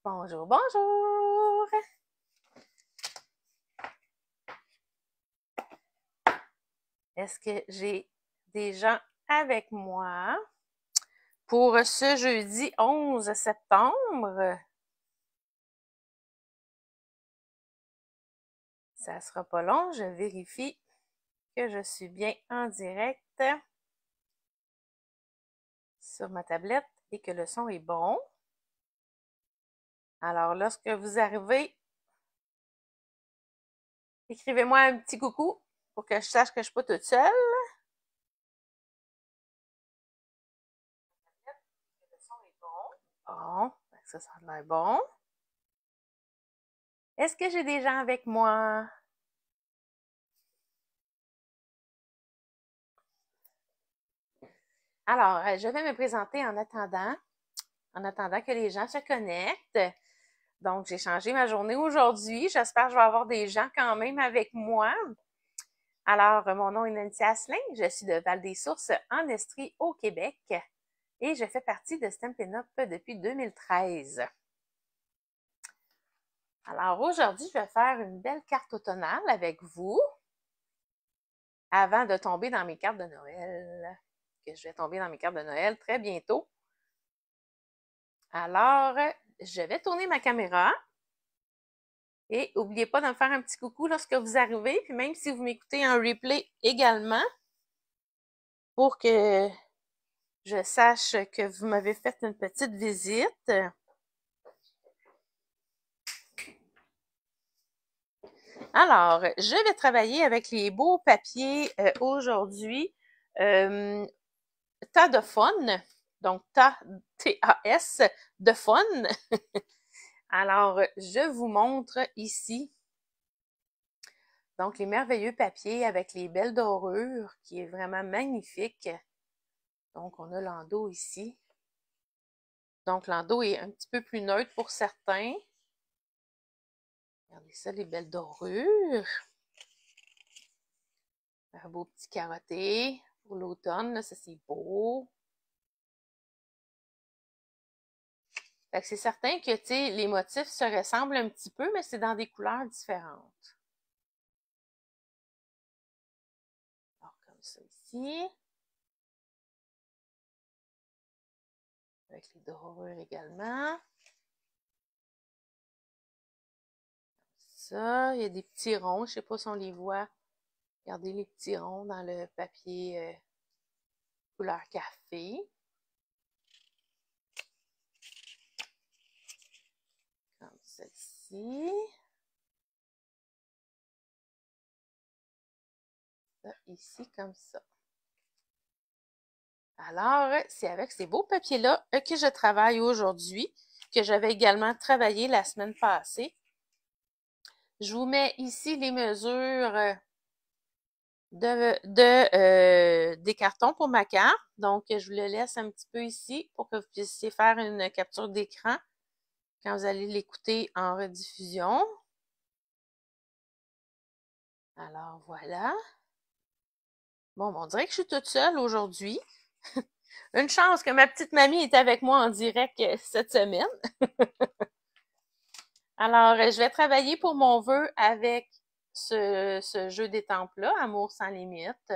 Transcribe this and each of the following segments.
Bonjour, bonjour! Est-ce que j'ai des gens avec moi pour ce jeudi 11 septembre? Ça sera pas long, je vérifie que je suis bien en direct sur ma tablette et que le son est bon. Alors, lorsque vous arrivez, écrivez-moi un petit coucou pour que je sache que je suis pas toute seule. Le son est bon. Bon, ça a l'air bon. Est-ce que j'ai des gens avec moi? Alors, je vais me présenter en attendant que les gens se connectent. Donc, j'ai changé ma journée aujourd'hui. J'espère que je vais avoir des gens quand même avec moi. Alors, mon nom est Nancy Asselin. Je suis de Val-des-Sources, en Estrie, au Québec. Et je fais partie de Stampin' Up depuis 2013. Alors, aujourd'hui, je vais faire une belle carte automnale avec vous avant de tomber dans mes cartes de Noël. Que je vais tomber dans mes cartes de Noël très bientôt. Alors, je vais tourner ma caméra. Et n'oubliez pas de me faire un petit coucou lorsque vous arrivez, puis même si vous m'écoutez en replay également, pour que je sache que vous m'avez fait une petite visite. Alors, je vais travailler avec les beaux papiers aujourd'hui. Tas de fun, donc T-A-S, de fun. Alors, je vous montre ici donc les merveilleux papiers avec les belles dorures qui est vraiment magnifique. Donc, on a l'endos ici. Donc, l'endos est un petit peu plus neutre pour certains. Regardez ça, les belles dorures. Un beau petit carotté pour l'automne, ça c'est beau. Fait que c'est certain que, tu sais, les motifs se ressemblent un petit peu, mais c'est dans des couleurs différentes. Alors, comme ça ici. Avec les dorures également. Ça, il y a des petits ronds, je sais pas si on les voit. Regardez les petits ronds dans le papier couleur café. Comme celle-ci. Ça, ici, comme ça. Alors, c'est avec ces beaux papiers-là que je travaille aujourd'hui, que j'avais également travaillé la semaine passée. Je vous mets ici les mesures des cartons pour ma carte. Donc, je vous le laisse un petit peu ici pour que vous puissiez faire une capture d'écran quand vous allez l'écouter en rediffusion. Alors, voilà. Bon, on dirait que je suis toute seule aujourd'hui. Une chance que ma petite mamie est avec moi en direct cette semaine. Alors, je vais travailler pour mon vœu avec ce jeu d'étampes-là, Amour sans limite.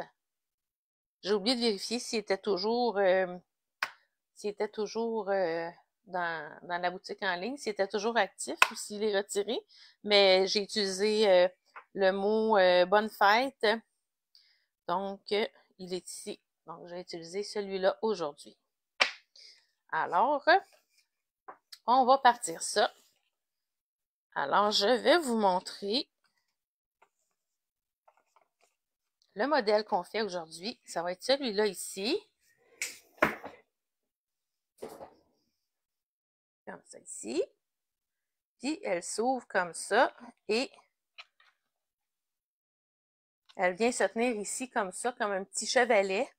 J'ai oublié de vérifier s'il était toujours dans la boutique en ligne, s'il était toujours actif ou s'il est retiré. Mais j'ai utilisé le mot bonne fête. Donc, il est ici. Donc, j'ai utilisé celui-là aujourd'hui. Alors, on va partir ça. Alors, je vais vous montrer le modèle qu'on fait aujourd'hui. Ça va être celui-là ici. Comme ça ici. Puis, elle s'ouvre comme ça et elle vient se tenir ici comme ça, comme un petit chevalet.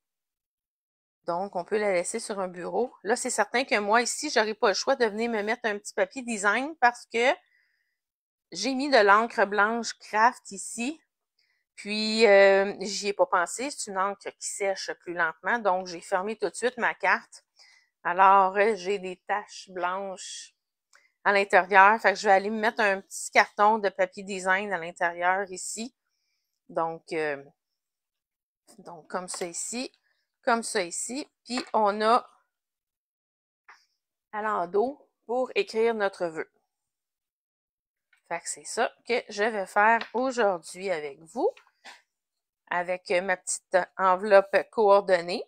Donc, on peut la laisser sur un bureau. Là, c'est certain que moi, ici, j'aurais pas le choix de venir me mettre un petit papier design parce que j'ai mis de l'encre blanche craft ici. Puis, j'y ai pas pensé. C'est une encre qui sèche plus lentement. Donc, j'ai fermé tout de suite ma carte. Alors, j'ai des taches blanches à l'intérieur. Fait que je vais aller me mettre un petit carton de papier design à l'intérieur ici. Donc comme ça ici, comme ça ici. Puis on a à l'endos pour écrire notre vœu. Fait que c'est ça que je vais faire aujourd'hui avec vous, avec ma petite enveloppe coordonnée.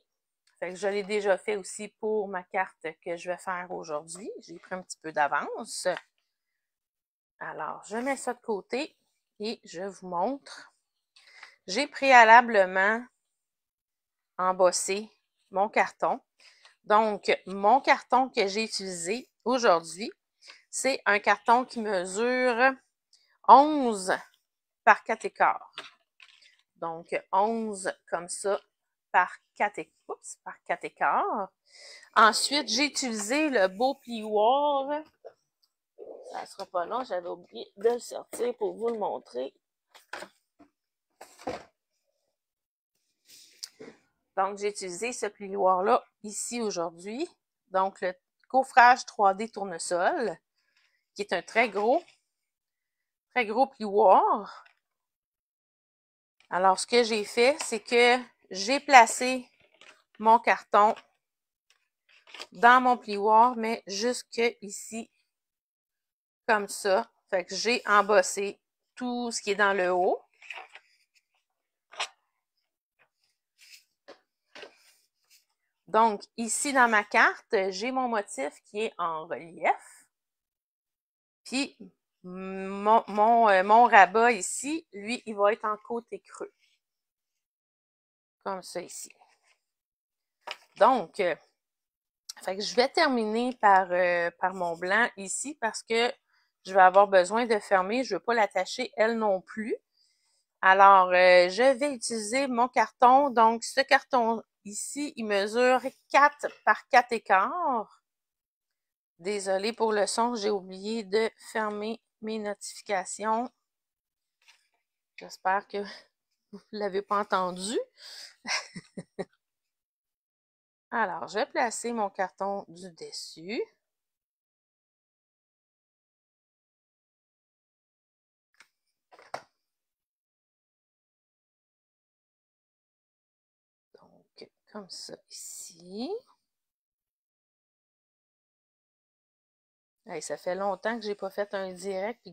Fait que je l'ai déjà fait aussi pour ma carte que je vais faire aujourd'hui. J'ai pris un petit peu d'avance. Alors, je mets ça de côté et je vous montre. J'ai préalablement embossé mon carton. Donc, mon carton que j'ai utilisé aujourd'hui, c'est un carton qui mesure 11 par 4 écarts. Donc, 11 comme ça par 4 écarts. Ensuite, j'ai utilisé le beau plioir. Ça ne sera pas long, j'avais oublié de le sortir pour vous le montrer. Donc, j'ai utilisé ce plioir-là ici aujourd'hui. Donc, le coffrage 3D tournesol, qui est un très gros plioir. Alors, ce que j'ai fait, c'est que j'ai placé mon carton dans mon plioir, mais jusque ici, comme ça. Fait que j'ai embossé tout ce qui est dans le haut. Donc, ici dans ma carte, j'ai mon motif qui est en relief. Puis, mon rabat ici, lui, il va être en côté creux. Comme ça ici. Donc, fait que je vais terminer par mon blanc ici parce que je vais avoir besoin de fermer. Je ne veux pas l'attacher elle non plus. Alors, je vais utiliser mon carton. Donc, ce carton ici, il mesure 4 par 4 écarts. Désolée pour le son, j'ai oublié de fermer mes notifications. J'espère que vous ne l'avez pas entendu. Alors, je vais placer mon carton du dessus. Donc, comme ça ici. Hey, ça fait longtemps que j'ai pas fait un direct.